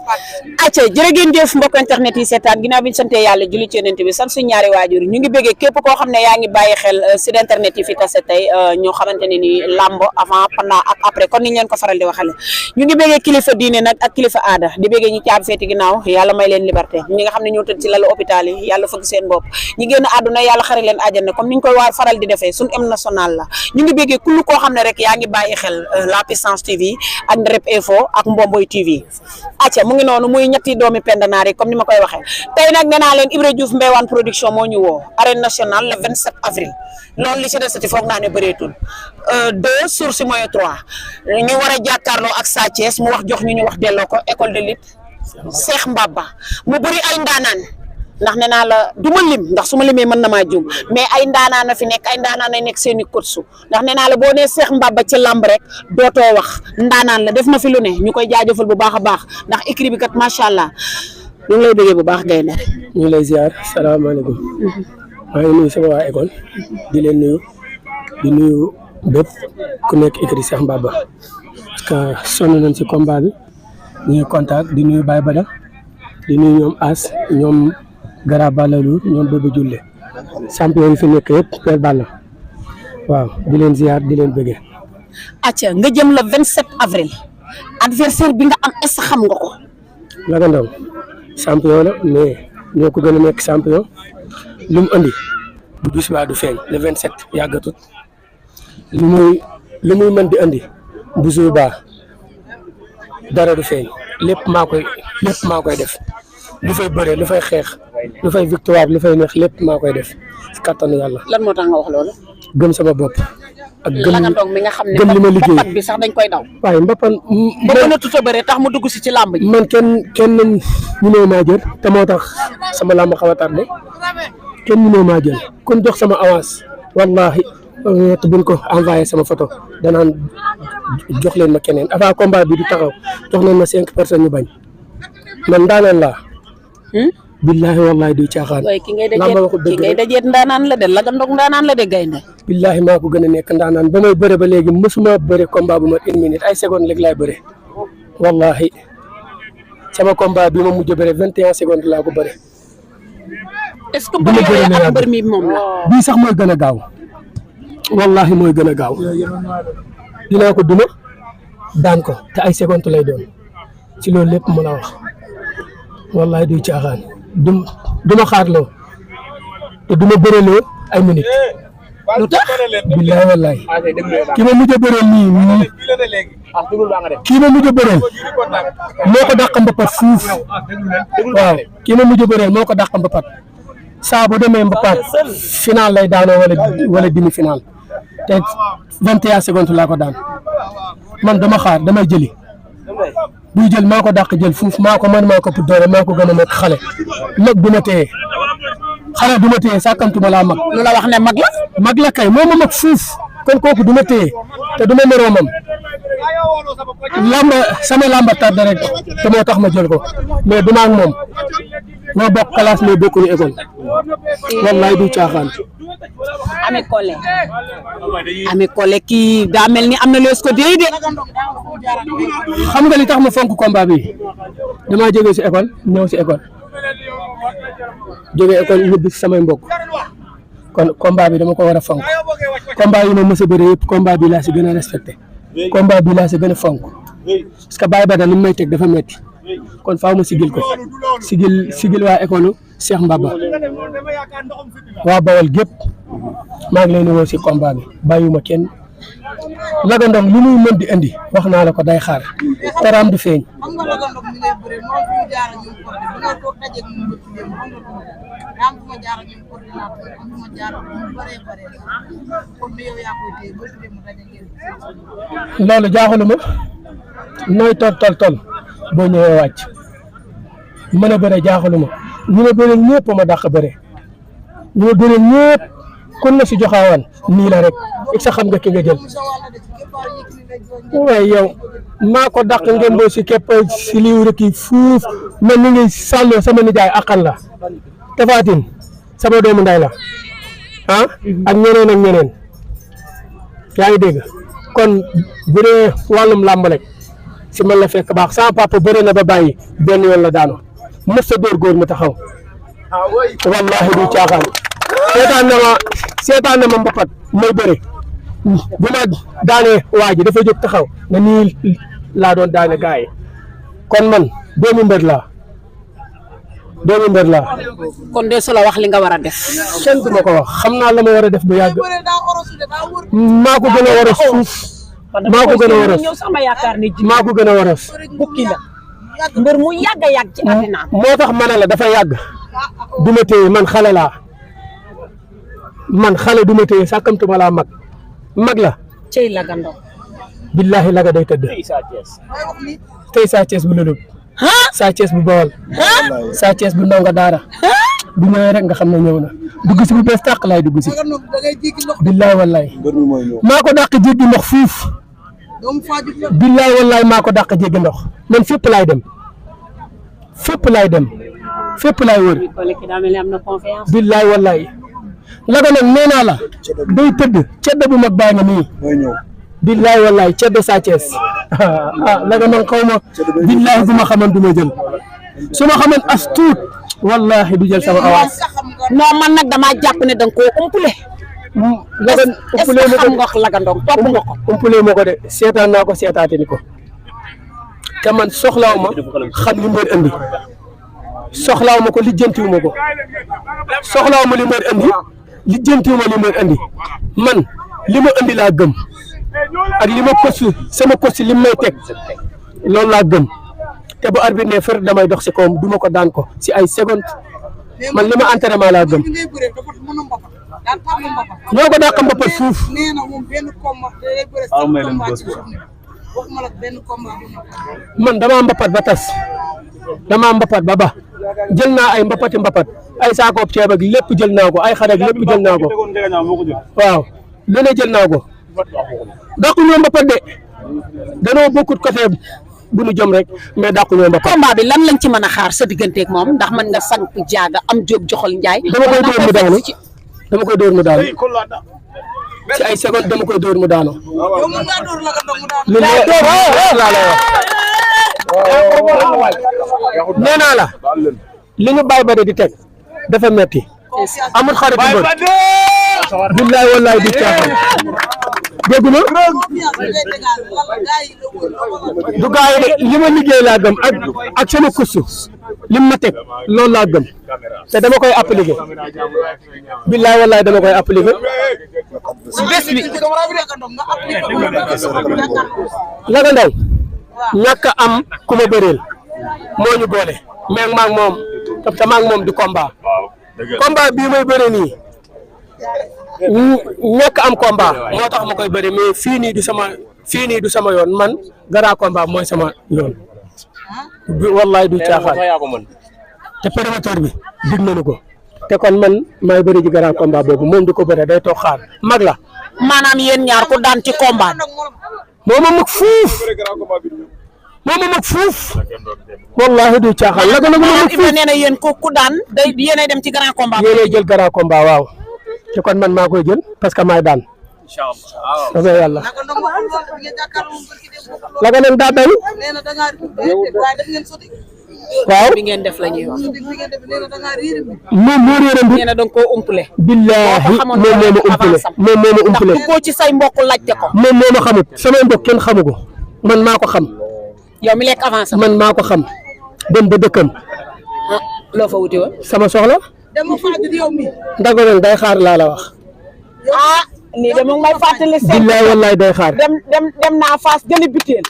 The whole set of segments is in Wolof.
acca jërë ngeen jëf mbokk internet yi seetaan ginnaaw bi ñu sante yàlla julli ci yonent bi sant suñu ñaari waajur ñu ngi bëggee képp koo xam ne yaa ngi bàyyi xel site internet yi fi tase tey ñoo xamante ne ni lamb avant pendant ak après kon niñ leen ko faral di waxale ñu ngi bëggee kilifa diine nag ak kilifa aada di bëggee ñi caabi feeti ginnaaw yàlla may leen liberté ñi nga xam ne ñoo tëdd ci lalu hôpital yi yàlla fëgg seen bopp ñi génn àdduna yàlla xari leen àjjana comme niñ koy waa faral di defee suñu hymne national la ñu ngi bëggee kullu koo xam ne rek yaa ngi bàyyi xel La Puissance TV ak Rep Info ak Mbomboy TV acca mu ngi noonu muy ñetti doomi pendanaar yi comme ni ma koy waxee tey nag nee naa leen Ibra Diouf Mbéwane production moo ñu woo arène nationale le 27 avril loolu li ci desati foog naa ne bëreetul 2 sources mooy 3 ñu war a jàkkaarloo ak Sa Thiès mu wax jox ñu wax delloo ko école de lutte Cheikh Mbaba mu bëri ay ndaanaan ndax nee naa la du ma lim ndax su ma limee mën na maa jum mais ay ndaanaan na fi nekk ay ndaanaan ay nekk seen i coach ndax nee naa la boo nee Cheikh Mbaba ci lamb rek dootoo wax ndaanaan la def na fi lu ne ñu koy jaajëfal bu baax a baax ndax écrit bi kat macha allah ñu ngi lay bëggee bu baax gaynde ñu ngi lay ziar salaamaaleykum maa ngi nuyu sama waa école di leen nuyu di nuyu bépp ku nekk écrit Cheikh Mbaba parce que sonn nañ ci combat bi ñu ngi contact di nuyu Baye Bada di nuyu ñoom As ñoom Gara Balla Lour ñoom Bébé Julle champion yi fi nekk yëpp Père Balla waaw di leen ziar di leen bëggee. acca nga jëm le 27 avril adversaire bi nga am est-ce xam nga ko. Laga Ndaw champion la mais ñoo ko gën a nekk champion lu mu andi bu bis baa du feeñ le 27 yàggatut lu muy mën di andi bu jour baa dara du feeñ lépp maa koy def lu fay bëree lu fay xeex lu fay victoire lu fay neex lépp maa koy def si kattanu yàlla. lan moo tax nga wax loolu. gëm sama bopp. ak Laga Ndaw mi nga xam ne gëm li ma liggéey mbapat bi sax dañ koy daw. waaye mbapat ba mën a tuta bëre tax mu dugg si ci làmb ji. man kenn mënoo maa jël te moo tax sama làmb xaw a tardé kenn mënoo maa jël kon jox sama avance wallahi te buñ ko envoyé sama photo danaan jox leen ma keneen avant combat bi du taxaw jox leen ma 5 personnes ñu bañ man ndaanaan laa. billahi wallahi du caaxaan. waaye ki ngay dajeet ndaanaan la de Laga Ndaw ndaanaan la de gaynde. billahi maa ko gën a nekk ndaanaan ba may bëre ba léegi mosuma bëre combat bu ma 1 minute ay secondes léegi laay bëre wallahi sama combat bi ma mujj bëre 21 secondes laa ko bëre. est-ce que bëri yooyu ak mbër mi moom la. bii sax mooy gën a gaaw wallahi mooy gën a gaaw dinaa ko duma daan ko te ay secondes lay doon ci loolu lépp mën a wax wallahi du caaxaan duma xaarloo te duma bëreloo ay minutes. lu tax billahi wallahi kii ma mujj a bëreel nii kii ma mujj a bëreel moo ko dàq mbapat fuuf waaw kii ma mujj a bëreel moo ko dàq mbapat saa bu demee mbapat final lay daanoo wala demi final te 21 secondes laa ko daan man dama xaar damay jëli buy jël maa ko dàq jël fuuf maa ko man maa ko pour doole maa ko gën a nekk xale mag du ma téye xale du ma téye sàkkantuma laa mag. lu la wax ne mag la. mag la kay moo ma mag fuuf kon kooku du ma téye te du ma moroomam sama lamba tàdd rek te moo tax ma jël ko mais du ma ak moom ñoo bokk classe mais bokkuñu école wallaay du caaxaan. Ami Collé kii daa mel ni am na lees ko déy de. xam nga li tax ma fonk combat bi damaa jógee si école ñëw si école jógee école ñibbi si samay mbokk kon combat bi dama ko war a fonk combat yi ma mës a bëri yëpp combat bi laa si gën a respecté combat bi laa si gën a fonk parce que Baye Bada li may teg dafa metti kon faaw ma sigil ko sigil waa école Cheikh Mbaba waa Bawol gépp maa ngi leen di woo si combat bi bàyyiwuma kenn Laga Ndaw li muy mën di indi wax naa la ko day xaar taraam du feeñ. loolu jaaxaluma nooy tol boo ñëwee wàcc mën a bëre jaaxaluma ñu ma bëre ñëpp ma dàq bëre ñu ma bëre ñëpp kon na si joxaawaan nii la rek it sa xam nga ki nga jël waaye yow maa ko dàq ngeen boo si képp si liw rek yi fuuf mel ni ngi sàlloo sama nijaay akal la Tapha Tine sama doomu nday la ak ñeneen yaa ngi dégg kon bu dee wàllum làmb rek si man la fekk baax sama papa bëre na ba bàyyi benn yoon la daanu mës sa dóor góor mu taxaw wallahi du caaxaan seetaan na ma mbapat may bëre bu ma daanee waa ji dafa jóg taxaw na nii laa doon daane gars yi kon man doomu mbër laa kon de su la wax li nga war a def. kenn du ma ko wax xam naa la ma war a def bu yàgg maa ko gën a war a suuf maa ko gën a war a ñëw sama yaakaar ne ji maa ko gën a war a bukki la mbër mu yàgg a yàgg ci àddina moo tax ma ne la dafa yàgg du ma téye man xale laa man xale du ma téye sàkkamtuma laa mag la cey Laga Ndong billahi Laga day tëdd tey Sa Thiès bu lëlëb Sa Thiès bu Bawol Sa Thiès bu ndongo daara bu ñëwee rek nga xam ne ñëw na dugg si bu bees tàq laay dugg si billahi wallahi maa ko dàq jéggi ndox fuuf billahi wallahi maa ko dàq jéggi ndox man fépp laay dem fépp laay wër billahi wallahi Laga nag nee naa la day tëdd ceddo bu mag baa nga nii billahi wallahi ceddo Sa Thiès Laga nag xaw ma billahi bu ma xaman du ma jël su ma xaman as tuut wallahi du jël sama avance non man nag damaa jàpp ne danga koo umpule Laga umpule ma xam nga wax Laga Ndong topp nga ko umpule ma ko de seetaan naa ko seetaatini ko te man soxlaaw ma xam li mbër andi soxlaaw ma ko lijjantiwu ma ko soxlaaw ma li mbër andi lijjantiwu ma li mbër andi man li ma andi laa gëm ak li ma kostu sama kostu li may teg loolu laa gëm te bu arbitre ne fer damay dox si kawam du ma ko daan ko si ay seconde man li ma entraînement laa gëm ñoo ko dàq mbapat fuuf man damaa mbapat ba tas damaa mbapat ba jël naa ay mbapati mbapat ay saakoob ceeb ak lépp jël naa ko ay xar ak lépp jël naa ko waaw lu ne jël naa ko dàqu ñoo mbapat de danoo bokkut côté bu nu jëm rek mais dàqu ñoo mbapat. combat bi lan lañ ci mën a xaar sa digganteeg moom ndax mën nga sant jaaga am jóob joxol njaay. dama koy dóor mu daanu ci ay seconde dama koy dóor mu daanu. lu laa lay wax nee naa la li ñu bàyyi ba de di teg dafa metti amul xarit bu mbër billaay wallaay di caaxaan dégg na du gaa yi de li ma liggéey laa gëm ak sama kustu lim ma teg loolu laa gëm te dama koy appliqué billaay wallaay dama koy appliqué bés bi Laga Ndong ñàkk a am ku ma bëreel moo ñu boole mais maa ngi moom te maa ngi moom di combat bii may bëre nii ñàkk am combat moo tax ma koy bëri mais fii nii du sama yoon man gara combat mooy sama yoon wallahi du caaxaan te promoteur bi dig nañu ko te kon man maay bëri ji gara combat boobu moom du ko bëre day toog xaar mag la maanaam yéen ñaar ku daan ci combat moo ma mag fuuf wallahi du caaxaan Laga nag ma mag fuuf nee na yéen ku daan day yéenay dem ci grand combat yéenay jël grand combat waaw te kon man maa koy jël parce que maay daan incha yàlla Laga nag daa dañ waaw bi ngeen def la ñuy wax moom moo réeram bi nee na danga koo umpule billahi moom moo ma umpule koo ci say mbokk laajte ko moom moo ma xamut samay mbokk kenn xamu ko man maa ko xam yow mi lekk avance man maa ko xam dem ba dëkkam loo fa wuti woon sama soxla ndago ren day xaar laa la wax lii de moom may fàttali billahi wallahi day xaar dem naa Fass jëli biteel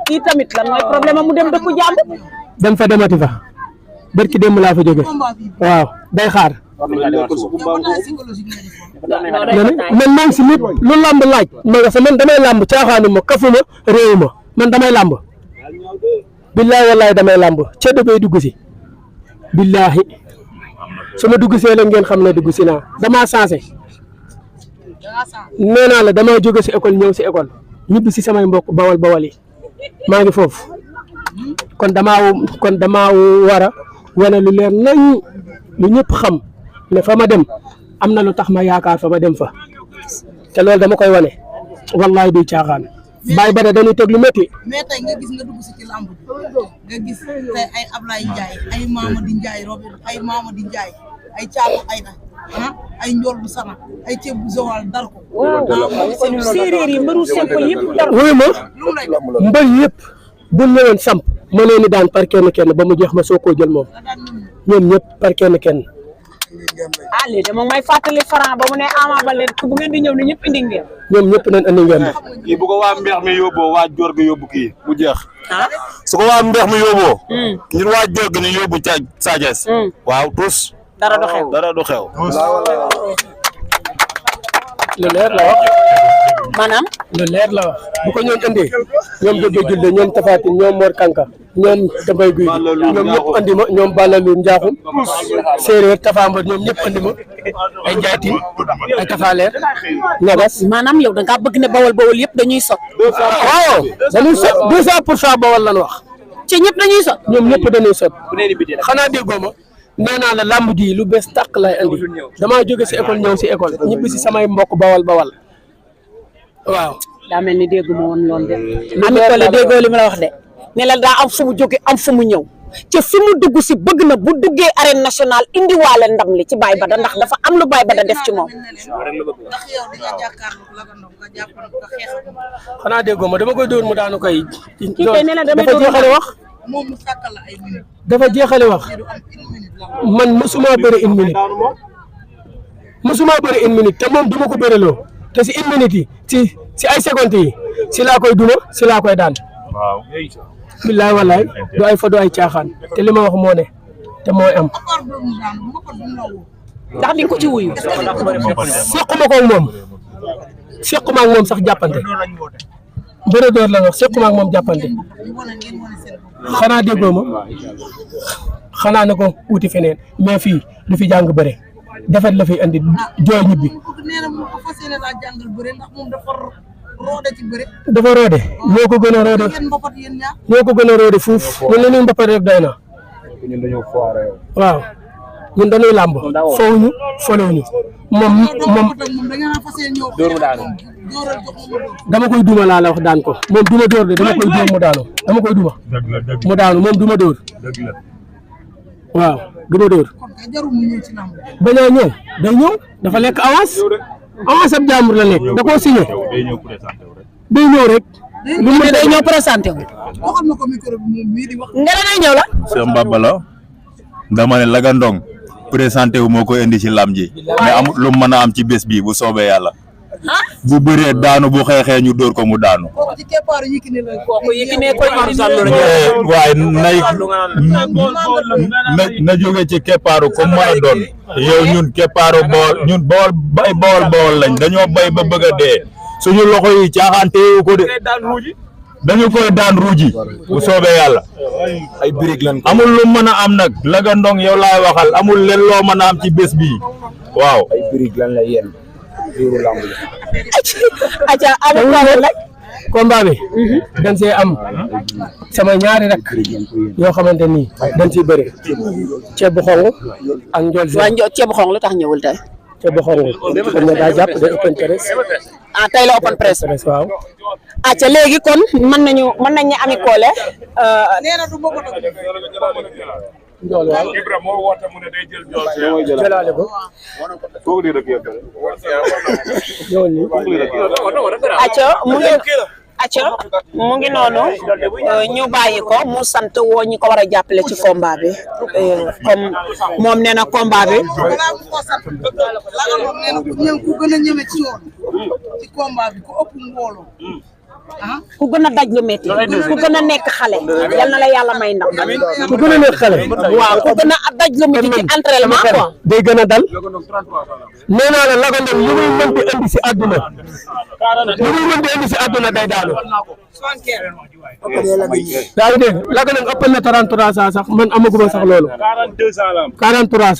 kii tamit lan mooy problème mu dem dëkku jàmb dem fa demati fa barki démb laa fa jóge waaw day xaar man maa ngi si lépp lu làmb laaj ma nga fa man damay làmb caaxaanu ma kafuma réewu ma man damay làmb billahi wallahi damay làmb ceddo bay dugg si billahi su ma dugg see la ngeen xam ne dugg si naa damaa sensé nee naa la damaa jóge si école ñëw si école ñibbi si samay mbokk bawal yi maa ngi foofu kon damaa war a wane lu leer nañ lu ñëpp xam ne fa ma dem am na lu tax ma yaakaar fa ma dem fa te loolu dama koy wane wallahi du caaxaan Baye Bada dañuy teg lu métti. mais tey nga gis nga dugg si ci lamb nga gis tey ay Ablaye Ndiaye ay Mamadi Ndiaye ay Mamadi Ndiaye ay Thiatou Aïda ay Ndiol bu Sama ay ceeb bu Joal dar ko. séeréer yi mbaru simple yëpp dar wuyu ma mbër yëpp bu ñëwoon samp ma leen di daan par kenn ba mu jeex ma soo koo jël moom ñoom ñëpp par kenn. léegi de moom may fàttali Franc ba mu ne Ama Baldé bu ngeen di ñëw ni ñëpp indi ngeen. ñoom ñëpp nañ andi ngeen ba. kii bu ko waa mbeex mi yóbboo waa joor gi yóbbu kii bu jeex. su ko waa mbeex mi yóbboo. ñun waa joor gi ni yóbbu Sa Thiès. waaw tous. dara du xew dara du xew. lu leer la wax. maanaam. lu leer la wax bu ko ñoom andee ñoom Jojo Julde ñoom Tafatin ñoom Mor Kanka ñoom Dambay Guy ñoom ñëpp andi ma ñoom Balalu Njaaxum séeréer Tafamba ñoom ñëpp andi ma ay Njaatin ay Tafaleer ñagas. maanaam yow da ngaa bëgg ne bawal yëpp dañuy sot. waaw dañuy sot 200% bawal lan wax. ci ñëpp dañuy sot. ñoom ñëpp dañuy sot. xanaa déggoo ma nee naa la làmb ji lu bees tàq lay andi damaa jóge si école ñëw si école ñibbi si samay mbokk bawal waaw. daa mel ni déggu ma woon loolu de. Ami Collé déggoo li ma la wax de ne la daa am fu mu jóge am fu mu ñëw ca fi mu dugg si bëgg na bu duggee arène nationale indiwaale ndam li ci Baye Bada ndax dafa am lu Baye Bada def ci moom. ndax yow di nga jàkkaarloo la nga jàppal nga xeex. xanaa déggoo ma dama koy dóor mu daanu koy. kii kay ne la damay dafa jeexale wax. moom mu sàkkal la ay minutes. dafa jeexale wax du am une minute la. man mosuma bëri une minute te moom duma ko bëreloo te si une minute yi si ay secondes yi si laa koy duma si laa koy daan. waaw. billaay wallaay du ay fa du ay caaxaan te li ma wax moo ne te mooy am. ndax di nga ko ci wuyu. sequma ko ak moom sequma ak moom sax jàppante bëre door la wax sequma ak moom jàppante xanaa déggoo ma xanaa na ko wuti feneen mais fii du fi jàng bëre defet la fiy andi jooy ñibbi. nee na moom fas yéene laa jàngal bëre ndax moom dafa roode ci bëre. dafa roode ñoo ko gën a roode ngeen mbapat yéen ñaar. ñoo ko gën a roode fuuf ñun la ñuy mbapat rek doy na. ñun dañoo foire yow. waaw ñun dañuy làmb fowuñu folewuñu moom dama koy duma laa la wax daan ko moom duma dóor de dama koy dóor mu daanu dama koy duma mu daanu moom duma dóor waaw duma dóor bañaa ñëw day ñëw dafa lekk avance ab jàmbur la lekk da koo signé day ñëw rek lu mu day ñëw présenté wu nga day ñëw la Cheikh Mbaba la dama ne Laga Ndong présenté wu moo koy indi ci lam ji mais amul lu mën a am ci bés bi bu soobee yàlla bu bëree daanu bu xeexee ñu dóor ko mu daanu waaye na jóge ci keppaaru comme mën a doon yow ñun keppaaru bawol lañ dañoo bay ba bëgg a dee suñu loxo yi caaxaan téyewu ko de dañu koy daan ruuji bu soobee yàlla ay birig lan amul lu mën a am nag Laga Ndong yow laay waxal amul leen loo mën a am ci bés bii waaw ay birig lan la yéen jouru lamb la. aca Ami Collé nag combat bi dañ see am sama ñaari rak yoo xamante ni dañ siy bëri ceeb bu xong ak njool ceeb bu xong lu tax ñëwul tey ceeb bu xong xam ne daa jàpp day open press tey la open press waaw aca léegi kon mën nañu Ami Collé njool waaw jëlaale ko acca mu ngi noonu ñu bàyyi ko mu sant woo ñi ko war a jàppale ci combat bi comme moom nee na combat bi ku gën a ñeme ci yoon ci combat bi ku ëpp mbooloo ku gën a daj lu métti ku gën a nekk xale yal na la yàlla may ndam ku gën a nekk xale waaw ku gën a daj lu métti ci entraînement quoi day gën a dal nee naa la Laga Ndong lu muy mën di indi si àdduna day daanu yaa ngi dégg Laga Ndong ëppal na 33 ans sax man amaguma sax loolu 43 ans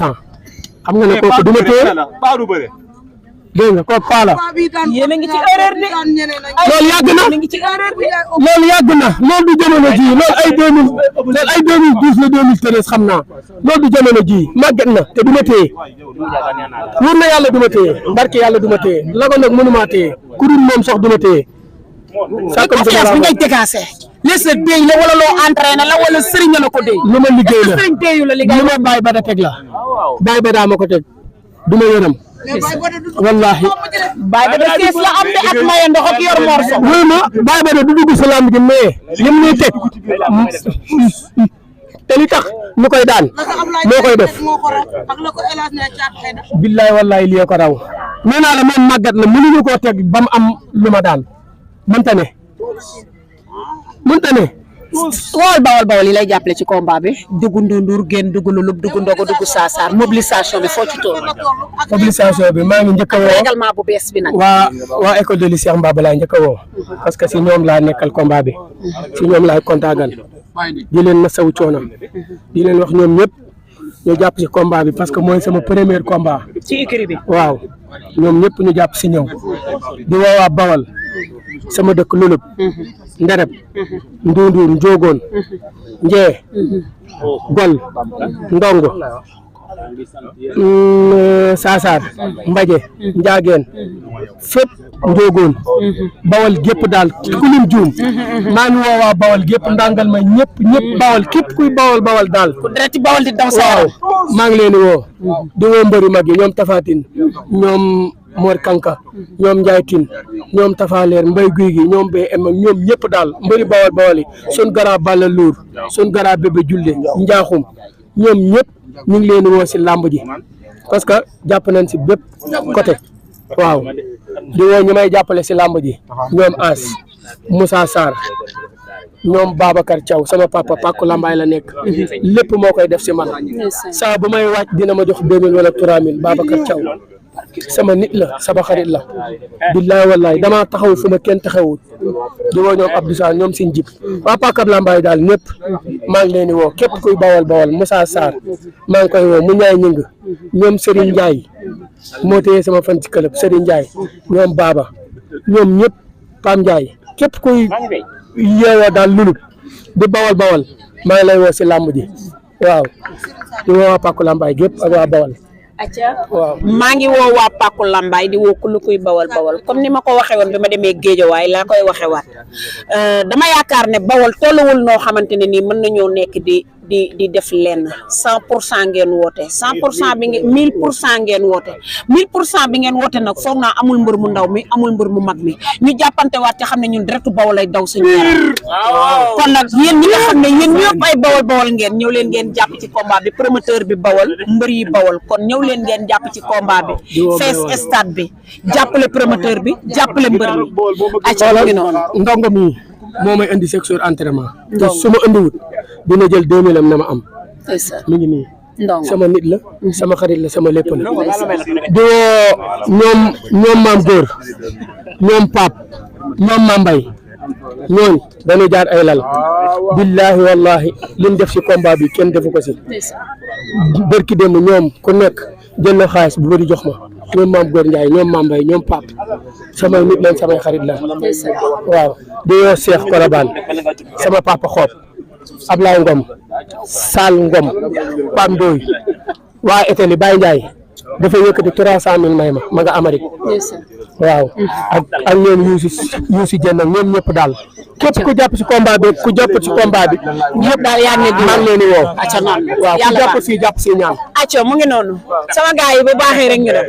xam nga ne kooku du ma téye dégg nga kooku paa la yéen a ngi ci erreur de loolu yàgg na loolu yàgg na loolu du jamono ji loolu ay 2012 la 2013 xam naa loolu du jamono ji màgget na te du ma téye wóor na yàlla du ma téye barke yàlla du ma téye Laga Ndong mënu maa téye ku dul moom sax du ma téye confiance bi ngay dégager les la déy la wala loo entraîné la wala sëriñ la ko déy lu ma liggéey la sëriñ déyu la liggéey lu ma bàyyi ba da teg la bàyyi ba daa ma ko teg du ma yërëm wallahi baay ba da kees la am de ak maye ndox ak yor morso wóy ma bàyyi ba da du dugg si lamb ji mais lim ñuy teg te li tax ñu koy daan moo koy def billaay wallaay lii ko raw nee naa la moom màggat la mënuñu koo teg ba mu am lu ma daan mënta ne bawal yi lay jàppale ci combat bi dugg Ndoundour génn dugg Lulub dugg Ndogo dugg Saasar mobilisation bi foo ci toll mobilisation bi maa ngi njëkk a woo règlement bu bees bi nag waa école de lycée Cheikh Mbaba laay njëkk a woo parce que si ñoom laa nekkal combat bi si ñoom laay kontaagal di leen masawu coono di leen wax ñoom ñëpp ñu jàpp si combat bi parce que mooy sama premier combat ci écurie bi waaw ñoom ñëpp ñu jàpp si ñëw di woowaa Bawal sama dëkk Lulub Ndereb Ndoundour Njogoon Njee Gol Ndongo Saasar Mbaje Njaageen fépp Njogoon Bawal gépp daal ku lim juum maa ngi woowaa Bawal gépp ndàngal ma ñëpp Bawal képp kuy Bawal daal ku dereti Bawal di daw waaw maa ngi leen di woo di woo mbëri mag yi ñoom Tafatine ñoom Mor Kanka ñoom Ndiaye Tine ñoom Tafaleer Mbay Guy gi ñoom bay em ñoom ñëpp daal mbëri Bawal yi sun gara Balla Lour sun gara Bébé Julle Njaaxum ñoom ñëpp ñu ngi leen di woo si làmb ji parce que jàpp nañ si bépp côté waaw di woo ñu may jàppale si làmb ji ñoom As Moussa Sarr ñoom Babacar Thiaw sama papa Paku Lambaay la nekk lépp moo koy def si man saa bu may wàcc dina ma jox 2000 wala 3000 Babacar Thiaw sama nit la sama xarit la billaay wallaay damaa taxaw fu ma kenn taxawut di woo ñoom Abdou Sall ñoom seen jib waa Pakab Lambaay daal ñëpp maa ngi leen di woo képp kuy Bawal Moussa Sarr maa ngi koy woo mu ñaay ñëng ñoom Serigne Ndiaye moo téye sama fan ci club Serigne Ndiaye ñoom Baba ñoom ñëpp Pam Ndiaye képp kuy yeewoo daal Lulub di Bawal maa ngi lay woo si làmb ji waaw di woo waa Pakab Lambaay gépp ak waa Bawal waaw maa ngi woo waa Paku Lambaay di woo ku lu kuy Bawal comme ni ma ko waxee woon bi ma demee Géejawaay laa koy waxee waat dama yaakaar ne Bawal tolluwul noo xamante ne nii mën nañoo nekk di def lenn 100% ngeen woote 100% bi ngeen 1000% ngeen woote 1000% bi ngeen woote nag foog naa amul mbër mu ndaw mi amul mbër mu mag mi ñu jàppante waat te xam ne ñun deretu Bawal lay daw suñu yaram kon nag yéen ñi nga xam ne yéen ñëpp ay Bawal ngeen ñëw leen ngeen jàpp ci combat bi promoteur bi Bawal mbër yi Bawal kon ñëw leen ngeen jàpp ci combat bi fees stade bi jàppale promoteur bi jàppale mbër mi acca ngi noonu ndongo mi moo may indi section entraînement te su ma indiwut dina jël 2000 am na ma am mi ngi nii sama nit la sama xarit la sama lépp la di woo ñoom maam góor ñoom pap ñoom maam mbay ñooñ dañuy jaar ay lal billahi wallahi liñ def si combat bi kenn defu ko si bërki démb ñoom ku nekk jël na xaalis bu bëri jox ma ñoom maam góor Ndiaye ñoom maam mbay ñoom pap samay nit leen samay xarit la waaw di woo Cheikh Korabane sama papa xoob Ablaye Ngom Sall Ngom Pam Ndoy waa Eteli Baye Ndiaye dafa yëkkati 300 000 may ma nga Amérique waaw ak ñoom yuusi jënd ak ñoom ñëpp daal képp ku jàpp si combat bi ñëpp daal yaa ngi maa ngi leen di woo acca noonu waaw ku jàpp fii jàpp si ñaan acca mu ngi noonu sama gars yi bu baaxee rek ñu dem